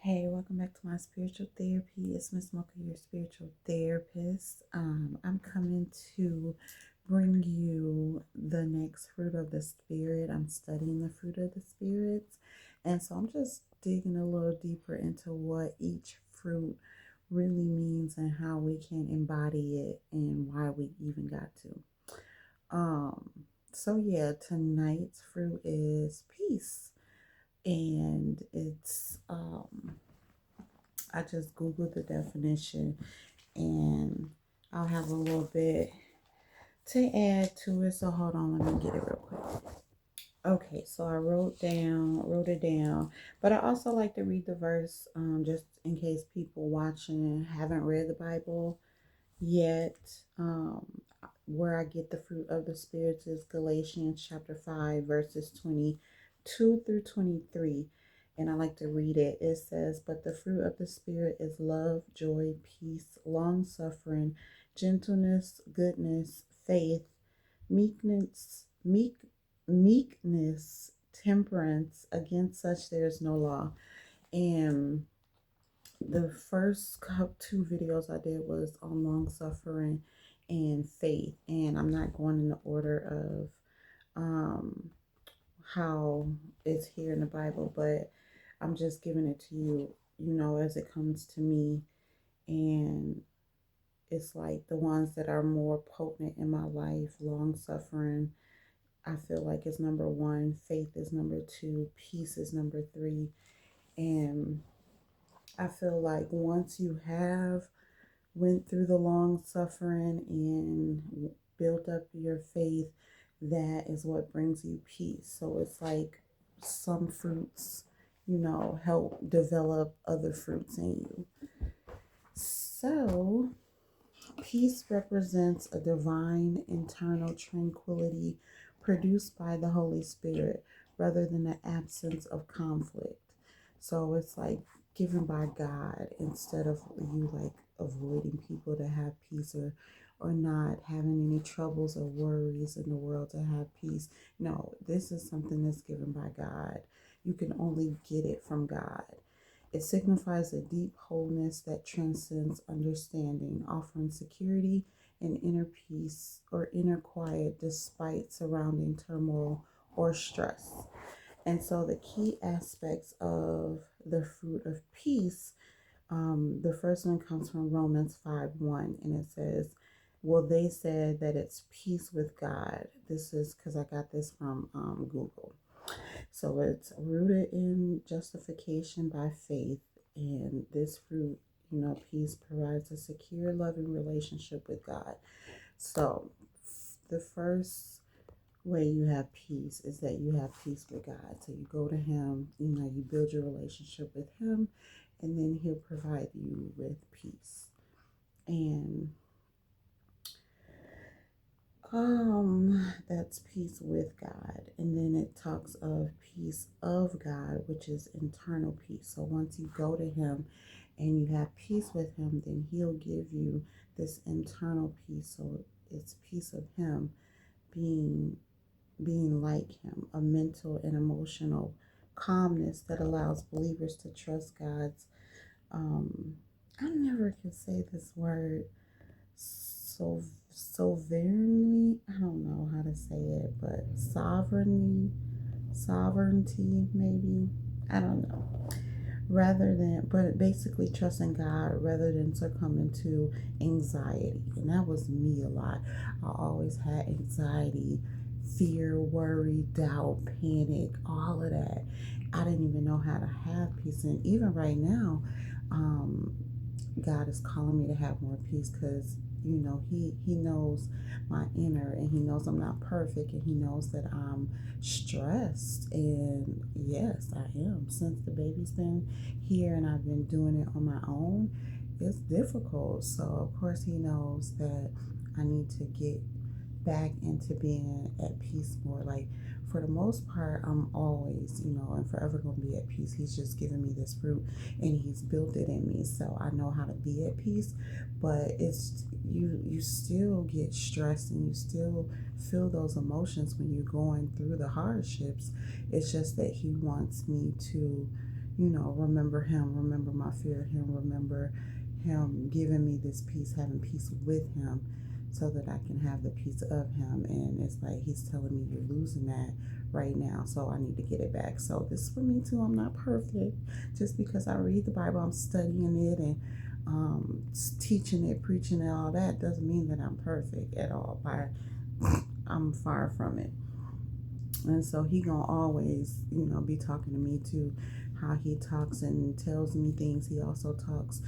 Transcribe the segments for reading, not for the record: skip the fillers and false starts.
Hey, welcome back to my spiritual therapy. It's Miss Mocha, your spiritual therapist. I'm coming to bring you the next fruit of the spirit. I'm studying the fruit of the spirits, and so I'm just digging a little deeper into what each fruit really means and how we can embody it and why we even got to. Um, so yeah, tonight's fruit is peace, and I just Googled the definition and I'll have a little bit to add to it. So hold on, let me get it real quick. Okay, so I wrote it down, but I also like to read the verse just in case people watching haven't read the Bible yet. Where I get the fruit of the spirits is Galatians chapter 5, verses 22 through 23. And I like to read it. It says, "But the fruit of the Spirit is love, joy, peace, long suffering, gentleness, goodness, faith, meekness, meekness, temperance. Against such there is no law." And the first two videos I did was on long suffering and faith, and I'm not going in the order of um, how it's here in the Bible, but I'm just giving it to you, as it comes to me, and it's like the ones that are more potent in my life. Long suffering, I feel like is number one, faith is number two, peace is number three, and I feel like once you have went through the long suffering and built up your faith, that is what brings you peace. So it's like some fruits, help develop other fruits in you. So peace represents a divine internal tranquility produced by the Holy Spirit rather than the absence of conflict. So it's like given by God instead of you like avoiding people to have peace, or not having any troubles or worries in the world to have peace. No, this is something that's given by God. You can only get it from God. It signifies a deep wholeness that transcends understanding, offering security and inner peace or inner quiet despite surrounding turmoil or stress. And so, the key aspects of the fruit of peace, the first one comes from Romans 5:1, and it says, "Well, they said that it's peace with God." This is because I got this from Google. So it's rooted in justification by faith, and this fruit, peace provides a secure, loving relationship with God. So the first way you have peace is that you have peace with God. So you go to Him, you build your relationship with Him, and then He'll provide you with peace. And that's peace with God. And then it talks of peace of God, which is internal peace. So once you go to Him and you have peace with Him, then He'll give you this internal peace. So it's peace of Him being like Him, a mental and emotional calmness that allows believers to trust God's I never can say this word, so sovereignly. I don't know how to say it, but sovereignty, maybe. I don't know. Rather than, but basically trusting God rather than succumbing to anxiety. And that was me a lot. I always had anxiety, fear, worry, doubt, panic, all of that. I didn't even know how to have peace. And even right now, um, God is calling me to have more peace because he knows my inner, and He knows I'm not perfect, and He knows that I'm stressed. And yes, I am. Since the baby's been here and I've been doing it on my own, it's difficult. So of course He knows that I need to get back into being at peace more. Like, for the most part, I'm always, and forever going to be at peace. He's just given me this fruit and He's built it in me. So I know how to be at peace, but it's you still get stressed and you still feel those emotions when you're going through the hardships. It's just that He wants me to remember him, remember my fear of him, remember him giving me this peace, having peace with him so that I can have the peace of him. And it's like he's telling me you're losing that right now, so I need to get it back. So this is for me too. I'm not perfect. Just because I read the Bible, I'm studying it and teaching it, preaching it, all that doesn't mean that I'm perfect at all. I'm far from it. And so he gonna always, be talking to me too. How he talks and tells me things, he also talks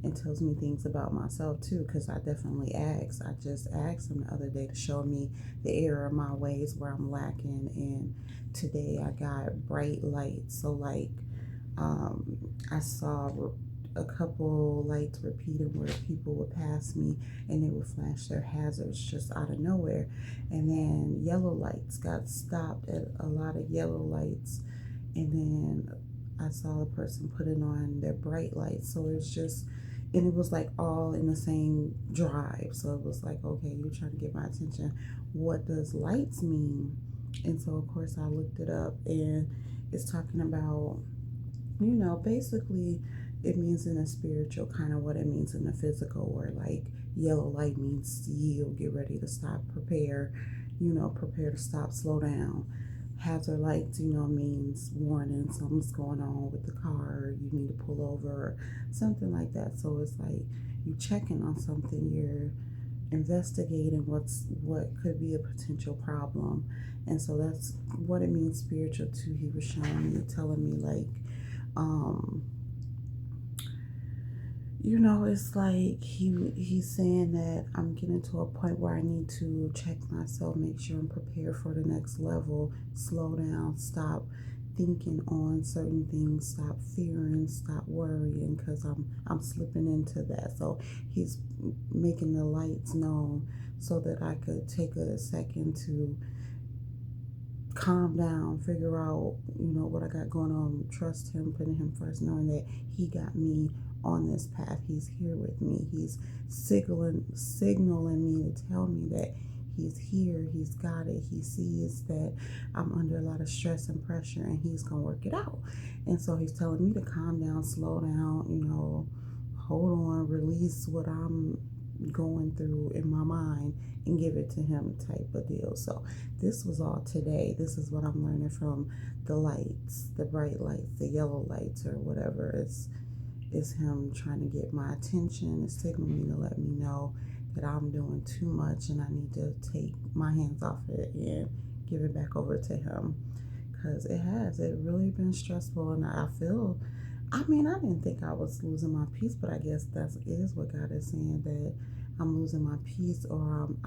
and tells me things about myself too, because I definitely asked. I just asked him the other day to show me the error of my ways where I'm lacking. And today I got bright lights. So like I saw a couple lights repeating where people would pass me and they would flash their hazards just out of nowhere. And then yellow lights got stopped at a lot of yellow lights. And then I saw a person putting on their bright lights. So it's just, and it was like all in the same drive. So it was like, okay, you're trying to get my attention. What does lights mean? And so, of course, I looked it up and it's talking about, basically it means in a spiritual kind of what it means in the physical, where like yellow light means yield, get ready to stop, prepare, prepare to stop, slow down. Hazard lights, means warning, something's going on with the car, you need to pull over, or something like that. So it's like you checking on something, you're investigating what could be a potential problem. And so that's what it means spiritual too. He was showing me, telling me like, um, it's like he's saying that I'm getting to a point where I need to check myself, make sure I'm prepared for the next level, slow down, stop thinking on certain things, stop fearing, stop worrying, because I'm slipping into that. So he's making the lights known so that I could take a second to calm down, figure out, what I got going on, trust him, putting him first, knowing that he got me on this path. He's here with me. He's signaling me to tell me that he's here, he's got it. He sees that I'm under a lot of stress and pressure and he's gonna work it out. And so he's telling me to calm down, slow down, hold on, release what I'm going through in my mind and give it to him type of deal. So this was all today. This is what I'm learning from the lights, the bright lights, the yellow lights, or whatever. It's him trying to get my attention, it's signaling me to let me know that I'm doing too much and I need to take my hands off it and give it back over to him. Because it really been stressful. And I didn't think I was losing my peace, but I guess that is what God is saying, that I'm losing my peace, or I'm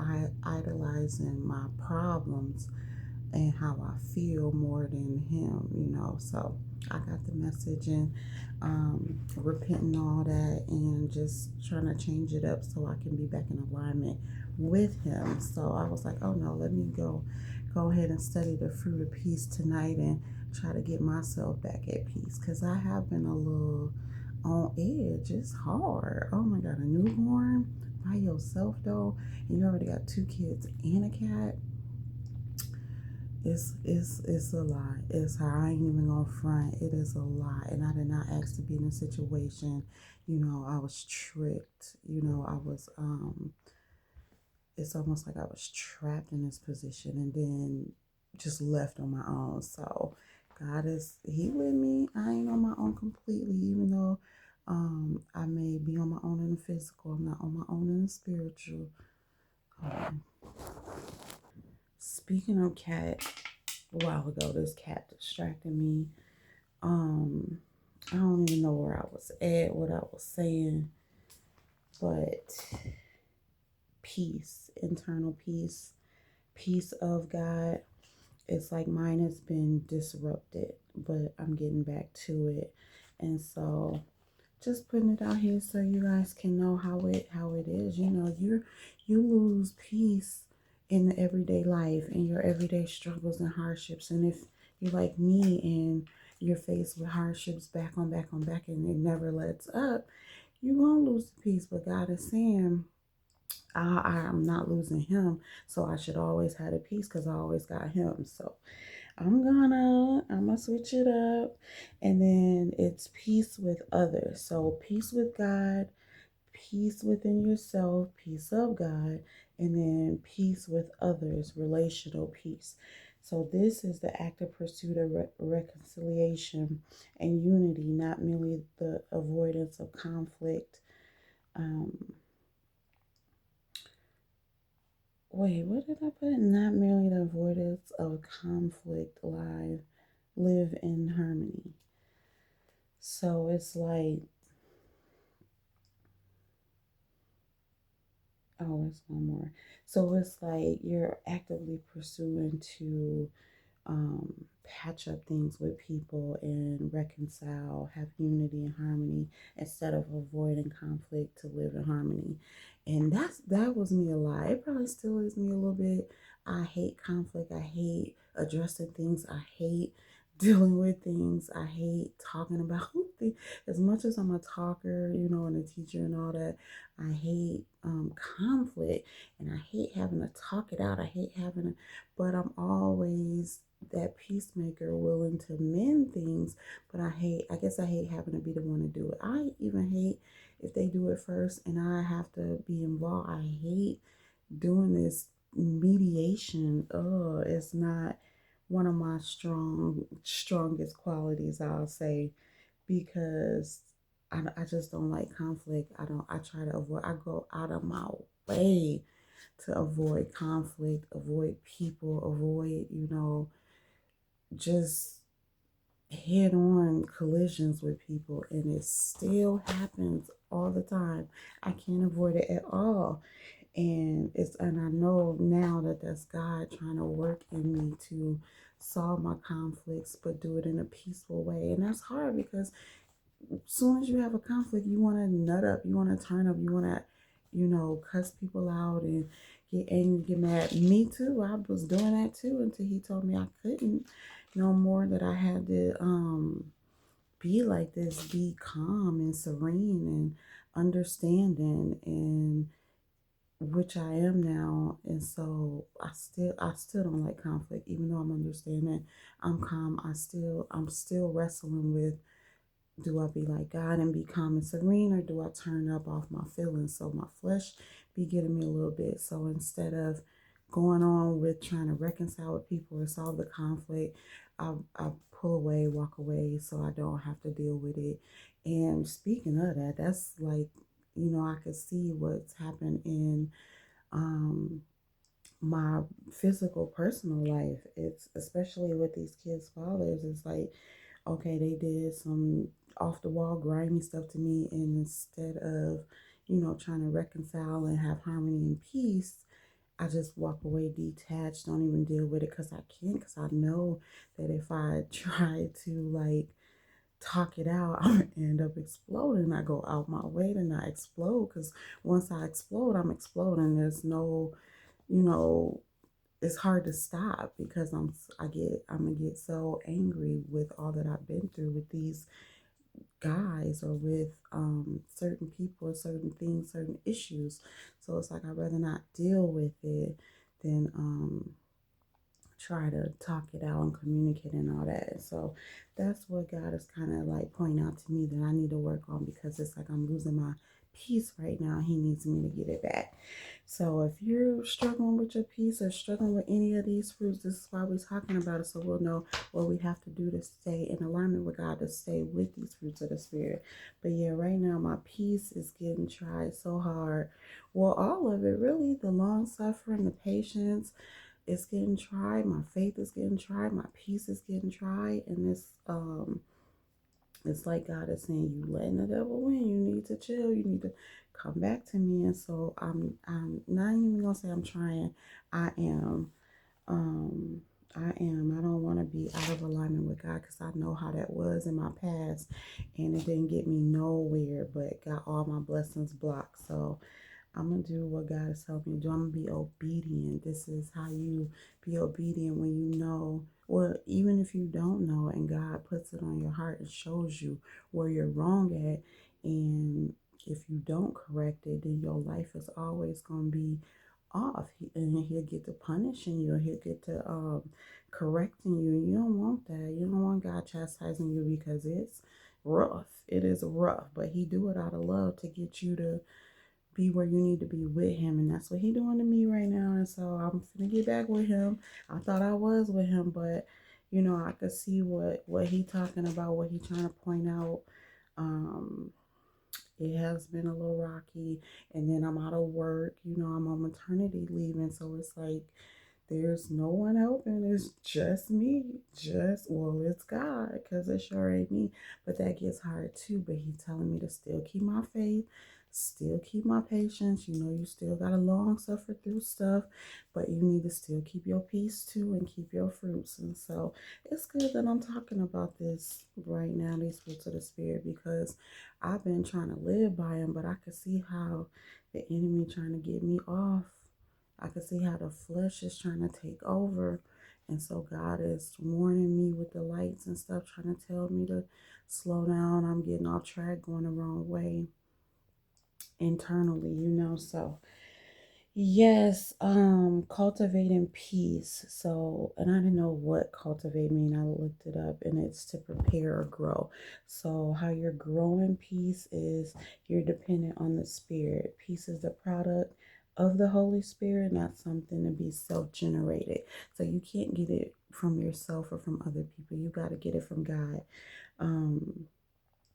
idolizing my problems and how I feel more than him. So I got the message, and repenting all that and just trying to change it up so I can be back in alignment with him. So I was like, oh no, let me go ahead and study the fruit of peace tonight and try to get myself back at peace, because I have been a little on edge. It's hard. Oh my God, a newborn by yourself though, and you already got two kids and a cat. It's a lot. It's hard. I ain't even gonna front. It is a lot, and I did not ask to be in a situation. I was tricked. I was It's almost like I was trapped in this position and then just left on my own. So He with me. I ain't on my own completely, even though I may be on my own in the physical. I'm not on my own in the spiritual. Speaking of cat, a while ago, this cat distracted me. Um, I don't even know where I was at, what I was saying, but peace, internal peace, peace of God. It's like mine has been disrupted, but I'm getting back to it. And so just putting it out here so you guys can know how it is. You lose peace in the everyday life, in your everyday struggles and hardships. And if you're like me and you're faced with hardships back on back on back and it never lets up, you're gonna lose the peace. But God is saying, I'm not losing him, so I should always have a peace because I always got him. So I'm gonna switch it up. And then it's peace with others. So peace with God, peace within yourself, peace of God, and then peace with others, relational peace. So this is the active pursuit of reconciliation and unity, not merely the avoidance of conflict. Um, what did I put? Not merely the avoidance of conflict, live in harmony. So it's like, oh, it's one more. So it's like you're actively pursuing to patch up things with people and reconcile, have unity and harmony instead of avoiding conflict to live in harmony. And that was me a lot. It probably still is me a little bit. I hate conflict. I hate addressing things. I hate dealing with things. I hate talking about things. As much as I'm a talker, and a teacher and all that, I hate conflict, and I hate having to talk it out. I hate having to, but I'm always that peacemaker willing to mend things. But I guess I hate having to be the one to do it. I even hate if they do it first and I have to be involved. I hate doing this mediation. Oh, it's not one of my strongest qualities, I'll say, because I just don't like conflict. I try to avoid, I go out of my way to avoid conflict, avoid people, avoid, just head on collisions with people, and it still happens all the time. I can't avoid it at all. And I know now that that's God trying to work in me to solve my conflicts, but do it in a peaceful way. And that's hard because as soon as you have a conflict, you want to nut up, you want to turn up, you want to, cuss people out and get angry, get mad. Me too. I was doing that too until he told me I couldn't no more, that I had to be like this, be calm and serene and understanding, and which I am now. And so I still don't like conflict, even though I'm understanding, I'm calm. I'm still wrestling with, do I be like God and be calm and serene, or do I turn up off my feelings so my flesh be getting me a little bit? So instead of going on with trying to reconcile with people or solve the conflict, I pull away, walk away, so I don't have to deal with it. And speaking of that, that's like, I could see what's happened in um, my physical personal life. It's especially with these kids' fathers. It's like, okay, they did some off the wall grimy stuff to me, and instead of, trying to reconcile and have harmony and peace, I just walk away detached, don't even deal with it because I can't, because I know that if I try to like talk it out, I'm gonna end up exploding. I go out my way to not explode, because once I explode, I'm exploding. There's no, you know, it's hard to stop, because I'm gonna get so angry with all that I've been through with these guys, or with certain people, or certain things, certain issues. So it's like I'd rather not deal with it than try to talk it out and communicate and all that. And so that's what God is kind of like pointing out to me that I need to work on, because it's like I'm losing my peace right now. He needs me to get it back. So if you're struggling with your peace or struggling with any of these fruits, this is why we're talking about it, so we'll know what we have to do to stay in alignment with God, to stay with these fruits of the Spirit. But yeah, right now my peace is getting tried so hard. Well, all of it really, the long suffering, the patience, it's getting tried. My faith is getting tried. My peace is getting tried. And it's like God is saying, you letting the devil win. You need to chill. You need to come back to me. And so I'm not even gonna say I'm trying. I am. Um, I am. I don't want to be out of alignment with God, because I know how that was in my past, and it didn't get me nowhere, but got all my blessings blocked. So I'm gonna do what God is telling me to do. I'm gonna be obedient. This is how you be obedient, when you know, or even if you don't know, and God puts it on your heart and shows you where you're wrong at. And if you don't correct it, then your life is always gonna be off. And he'll get to punishing you, or he'll get to correcting you. You don't want that. You don't want God chastising you because it's rough. It is rough, but he do it out of love to get you to be where you need to be with him, and that's what he doing to me right now. And so I'm gonna get back with him. I thought I was with him, but I could see what he talking about, what he trying to point out. um it has been a little rocky, and then I'm out of work. I'm on maternity leave, and so it's like there's no one helping. It's just me. Well, it's God, because it sure ain't me. But that gets hard too. But he's telling me to still keep my faith, still keep my patience. You still got to long suffer through stuff, but you need to still keep your peace too and keep your fruits. And so it's good that I'm talking about this right now, these fruits of the Spirit, because I've been trying to live by them, but I could see how the enemy trying to get me off. I can see how the flesh is trying to take over. And so God is warning me with the lights and stuff, trying to tell me to slow down. I'm getting off track, going the wrong way internally. So yes, cultivating peace. So, and I didn't know what cultivate mean. I looked it up, and it's to prepare or grow. So how you're growing peace is you're dependent on the Spirit. Peace is the product of the Holy Spirit, not something to be self-generated. So you can't get it from yourself or from other people. You got to get it from God. Um,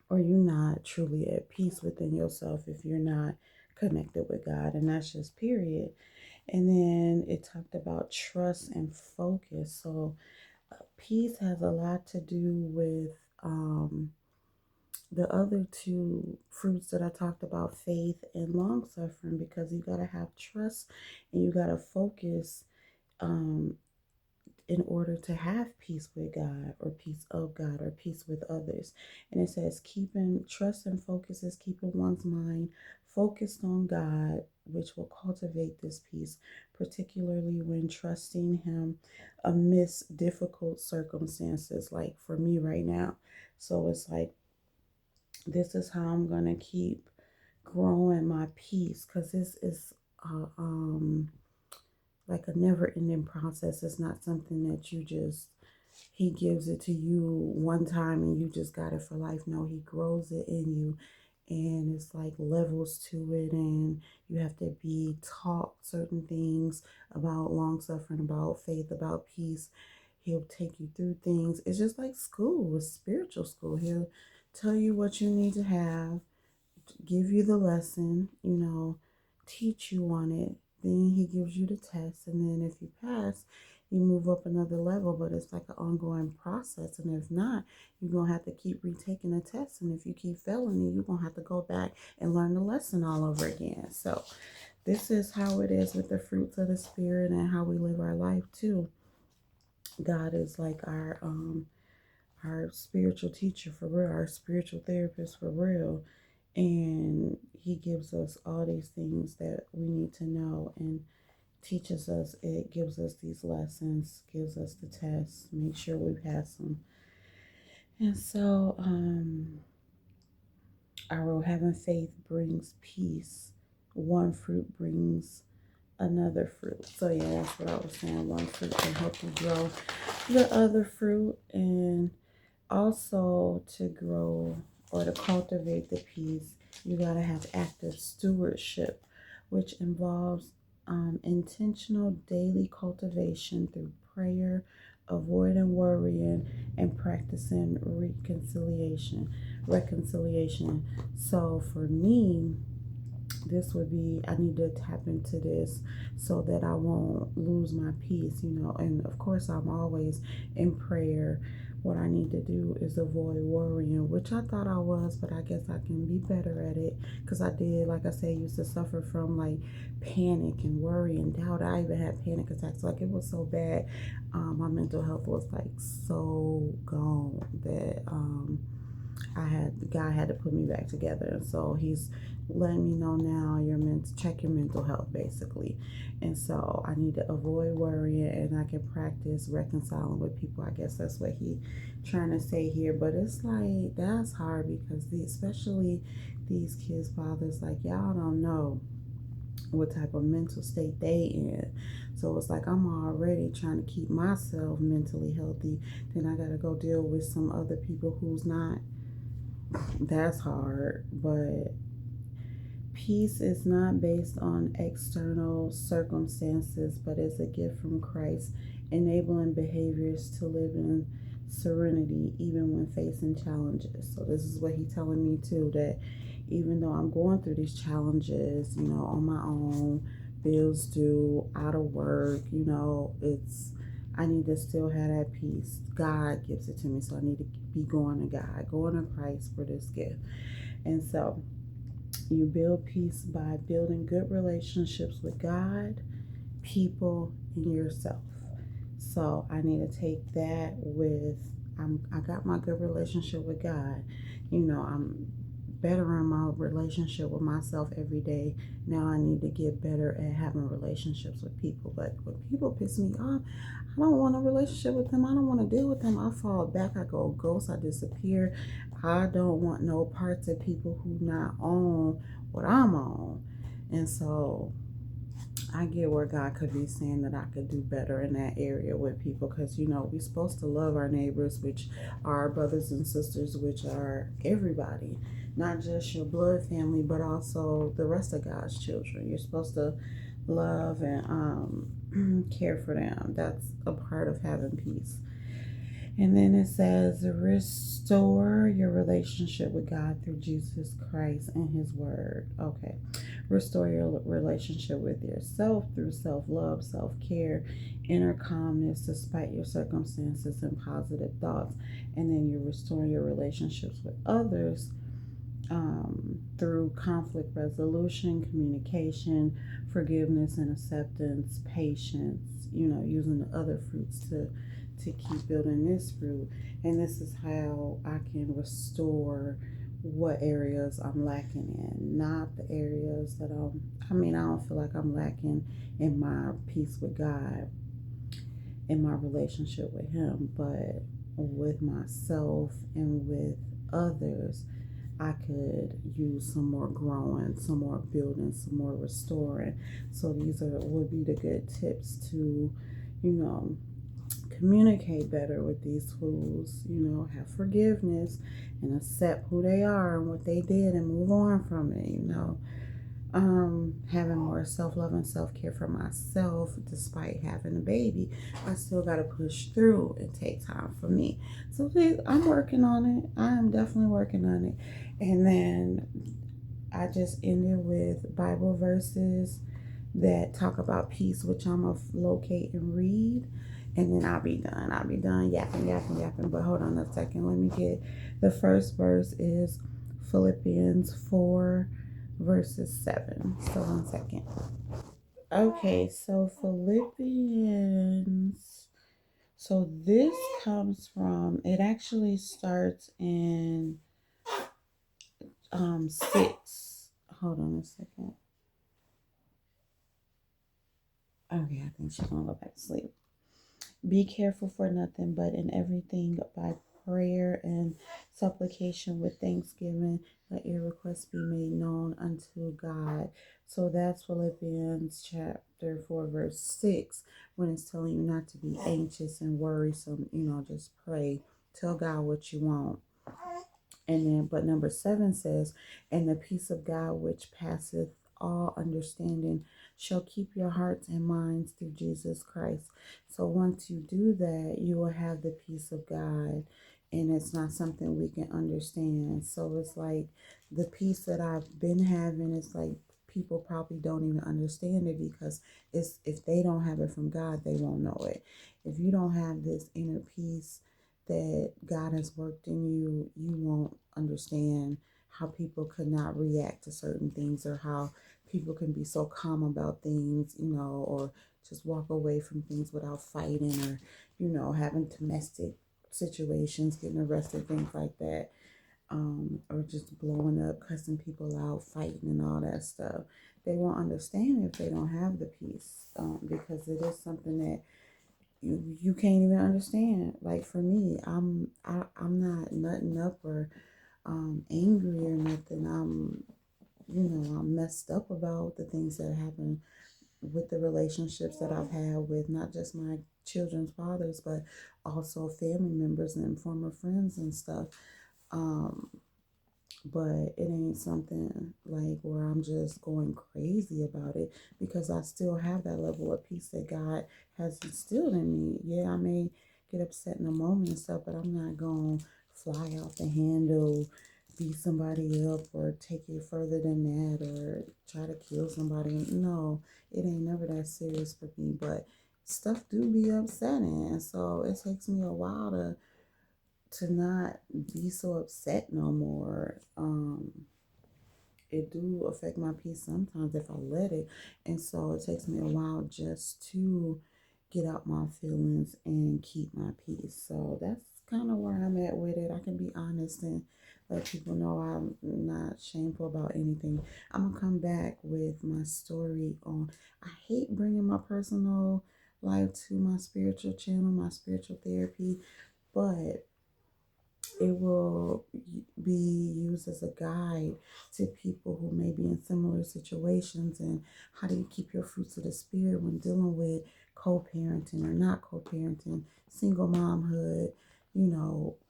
or you're not truly at peace within yourself if you're not connected with God. And that's just period. And then it talked about trust and focus. So peace has a lot to do with the other two fruits that I talked about, faith and long suffering, because you got to have trust and you got to focus um, in order to have peace with God, or peace of God, or peace with others. And it says keeping trust and focus is keeping one's mind focused on God, which will cultivate this peace, particularly when trusting him amidst difficult circumstances, like for me right now. So it's like, this is how I'm going to keep growing my peace, because this is like a never ending process. It's not something that he gives it to you one time and you just got it for life. No, he grows it in you, and it's like levels to it, and you have to be taught certain things about long suffering, about faith, about peace. He'll take you through things. It's just like school, it's spiritual school. He'll tell you what you need to have, give you the lesson, teach you on it. Then he gives you the test. And then if you pass, you move up another level. But it's like an ongoing process. And if not, you're going to have to keep retaking the test. And if you keep failing it, you're going to have to go back and learn the lesson all over again. So this is how it is with the fruits of the Spirit and how we live our life too. God is like our spiritual teacher for real, our spiritual therapist for real. And he gives us all these things that we need to know, and teaches us. It gives us these lessons, gives us the tests, make sure we pass them. And so I wrote, having faith brings peace. One fruit brings another fruit. So yeah, that's what I was saying. One fruit can help you grow the other fruit. And also, to grow or to cultivate the peace, you got to have active stewardship, which involves intentional daily cultivation through prayer, avoiding worrying, and practicing reconciliation. So for me, this would be, I need to tap into this so that I won't lose my peace. And of course, I'm always in prayer. What I need to do is avoid worrying, which I thought I was, but I guess I can be better at it, because I did, like I said, used to suffer from like panic and worry and doubt. I even had panic attacks. Like, it was so bad. My mental health was like so gone that God had to put me back together. And so he's letting me know now, check your mental health basically. And so I need to avoid worrying, and I can practice reconciling with people. I guess that's what he trying to say here. But it's like, that's hard, because especially these kids' fathers, like, y'all don't know what type of mental state they in. So it's like I'm already trying to keep myself mentally healthy. Then I gotta go deal with some other people who's not. That's hard. But peace is not based on external circumstances, but is a gift from Christ, enabling behaviors to live in serenity even when facing challenges. So this is what he's telling me too, that even though I'm going through these challenges, on my own, bills due, out of work, I need to still have that peace. God gives it to me, so I need to be going to God, going to Christ for this gift. And so you build peace by building good relationships with God, people, and yourself. So I need to take that with I got my good relationship with God. I'm bettering my relationship with myself every day. Now I need to get better at having relationships with people. But when people piss me off, I don't want a relationship with them. I don't want to deal with them. I fall back. I go ghost. I disappear. I don't want no parts of people who not on what I'm on. And so I get where God could be saying that I could do better in that area with people, because we're supposed to love our neighbors, which are our brothers and sisters, which are everybody, not just your blood family, but also the rest of God's children. You're supposed to love and care for them. That's a part of having peace. And then it says, restore your relationship with God through Jesus Christ and His Word. Okay. Restore your relationship with yourself through self love, self care, inner calmness despite your circumstances, and positive thoughts. And then you're restoring your relationships with others through conflict resolution, communication, forgiveness and acceptance, patience, using the other fruits to keep building this fruit. And this is how I can restore what areas I'm lacking in, not the areas that I don't feel like I'm lacking in my peace with God, in my relationship with Him, but with myself and with others, I could use some more growing, some more building, some more restoring. So these would be the good tips to, communicate better with these fools, have forgiveness and accept who they are and what they did and move on from it, having more self-love and self-care for myself. Despite having a baby, I still got to push through and take time for me. So I'm working on it. I am definitely working on it. And then I just ended with Bible verses that talk about peace, which I'm going to locate and read. And then I'll be done. I'll be done yapping. But hold on a second. Let me get the first verse is Philippians 4 verses 7. So 1 second. Okay, so Philippians. So this comes from, it actually starts in 6. Hold on a second. Okay, I think she's gonna go back to sleep. Be careful for nothing, but in everything by prayer and supplication with thanksgiving, let your requests be made known unto God. So that's Philippians chapter 4, verse 6, when it's telling you not to be anxious and worrisome, just pray. Tell God what you want. And then, but number 7 says, and the peace of God which passeth all understanding shall keep your hearts and minds through Jesus Christ. So once you do that, you will have the peace of God, and it's not something we can understand. So it's like the peace that I've been having, it's like people probably don't even understand it, because it's, if they don't have it from God, they won't know it. If you don't have this inner peace that God has worked in you, you won't understand how people could not react to certain things, or how people can be so calm about things, or just walk away from things without fighting, or, having domestic situations, getting arrested, things like that, or just blowing up, cussing people out, fighting, and all that stuff. They won't understand if they don't have the peace, because it is something that you can't even understand. Like for me, I'm not nutting up or angry or nothing. I'm messed up about the things that happen with the relationships that I've had with not just my children's fathers, but also family members and former friends and stuff. Um, but it ain't something like where I'm just going crazy about it, because I still have that level of peace that God has instilled in me. Yeah, I may get upset in a moment and stuff, but I'm not going to fly out the handle, beat somebody up, or take it further than that, or try to kill somebody. No, it ain't never that serious for me, but stuff do be upsetting. And so it takes me a while to not be so upset no more. It do affect my peace sometimes if I let it. And so it takes me a while just to get out my feelings and keep my peace. So that's kind of where I'm at with it. I can be honest and let people know I'm not shameful about anything. I'm gonna come back with my story on. I hate bringing my personal life to my spiritual channel, my spiritual therapy, but it will be used as a guide to people who may be in similar situations, and how do you keep your fruits of the spirit when dealing with co-parenting or not co-parenting, single momhood,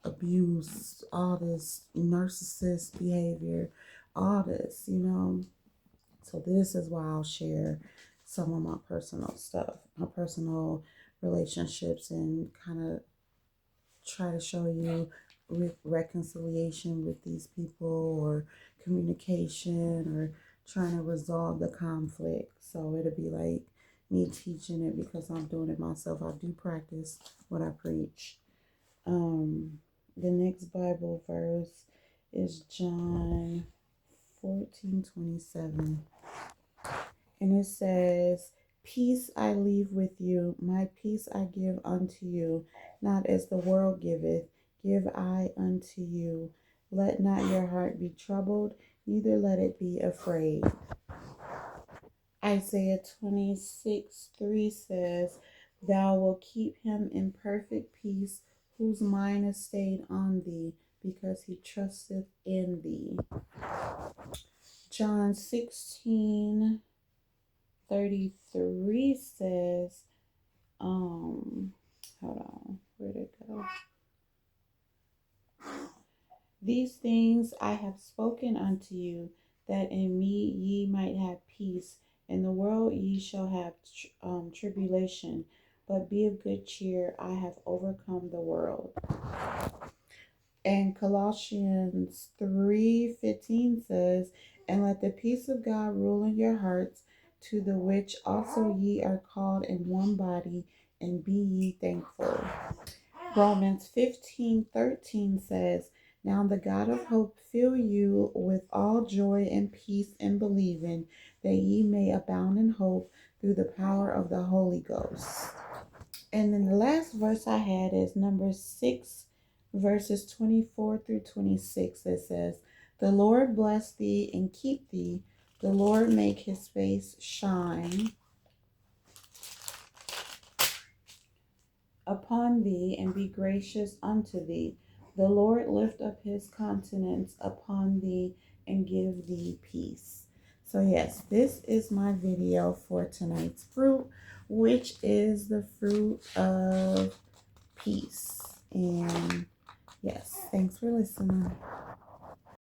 abuse, all this narcissist behavior, all this. So this is why I'll share some of my personal stuff, my personal relationships, and kind of try to show you reconciliation with these people, or communication, or trying to resolve the conflict. So it'll be like me teaching it because I'm doing it myself. I do practice what I preach. The next Bible verse is John 14:27. And it says, "Peace I leave with you, my peace I give unto you, not as the world giveth, give I unto you. Let not your heart be troubled, neither let it be afraid." Isaiah 26:3 says, "Thou wilt keep him in perfect peace, whose mind is stayed on thee, because he trusteth in thee." John 16:33 says, hold on, where'd it go? "These things I have spoken unto you, that in me ye might have peace. In the world ye shall have tribulation, but be of good cheer, I have overcome the world." And Colossians 3:15 says, "And let the peace of God rule in your hearts, to the which also ye are called in one body, and be ye thankful." Romans 15:13 says, "Now the God of hope fill you with all joy and peace in believing, that ye may abound in hope through the power of the Holy Ghost." And then the last verse I had is Numbers 6, verses 24 through 26. It says, "The Lord bless thee and keep thee. The Lord make his face shine upon thee and be gracious unto thee. The Lord lift up his countenance upon thee and give thee peace." So yes, this is my video for tonight's fruit, which is the fruit of peace. And yes, thanks for listening.